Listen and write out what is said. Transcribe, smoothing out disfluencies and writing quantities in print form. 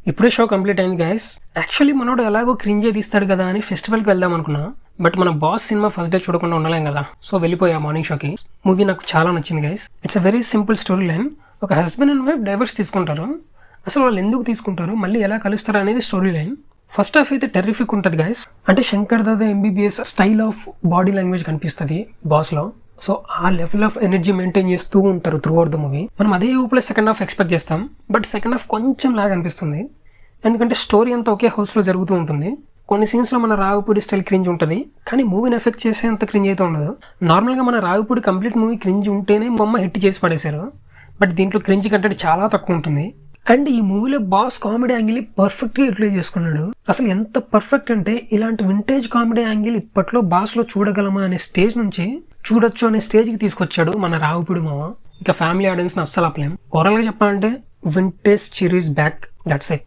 ఇప్పుడే show complete అయింది guys. Actually మనోడు ఎలాగో క్రింజే తీస్తాడు కదా అని ఫెస్టివల్కి వెళ్దాం అనుకున్నా. బట్ మన బాస్ సినిమా ఫస్ట్ డే చూడకుండా ఉండలేం కదా, సో వెళ్ళిపోయా మార్నింగ్ షోకి. మూవీ నాకు చాలా నచ్చింది guys. It's a very simple story line. ఒక హస్బెండ్ అండ్ వైఫ్ డైవర్స్ తీసుకుంటారు. అసలు వాళ్ళు ఎందుకు తీసుకుంటారు, మళ్ళీ ఎలా కలుస్తారు అనేది స్టోరీ లైన్. ఫస్ట్ హాఫ్ అయితే టెర్రిఫిక్ ఉంటుంది గైస్. అంటే Shankar Dada MBBS style of body language కనిపిస్తుంది బాస్లో. సో ఆ లెవెల్ ఆఫ్ ఎనర్జీ మెయింటైన్ చేస్తూ ఉంటారు త్రూ అవుట్ ద మూవీ. మనం అదే ఊపులో సెకండ్ హాఫ్ ఎక్స్పెక్ట్ చేస్తాం, బట్ సెకండ్ హాఫ్ కొంచెం లాగా అనిపిస్తుంది. ఎందుకంటే స్టోరీ అంతా ఒకే హౌస్లో జరుగుతూ ఉంటుంది. కొన్ని సీన్స్లో మన రావుపూడి స్టైల్ క్రింజ్ ఉంటుంది, కానీ మూవీని ఎఫెక్ట్ చేసేంత క్రింజ్ అయితే ఉండదు. నార్మల్గా మన రావుపూడి కంప్లీట్ మూవీ క్రింజ్ ఉంటేనే బొమ్మ హిట్ చేసి పడేశారు, బట్ దీంట్లో క్రింజ్ కంటెంట్ చాలా తక్కువ ఉంటుంది. అండ్ ఈ మూవీలో బాస్ కామెడీ యాంగిల్ పర్ఫెక్ట్గా యూటిలైజ్ చేసుకున్నాడు. అసలు ఎంత పర్ఫెక్ట్ అంటే ఇలాంటి వింటేజ్ కామెడీ యాంగిల్ ఇప్పట్లో బాస్లో చూడగలమా అనే స్టేజ్ నుంచి చూడొచ్చు అనే స్టేజ్కి తీసుకొచ్చాడు మన రావుపూడి మామ. ఇంకా ఫ్యామిలీ ఆడియన్స్ని అస్సలు ఆపలేం. ఓవరాల్గా చెప్పాలంటే వింటేజ్ చిరీస్ బ్యాక్, దట్స్ ఇట్.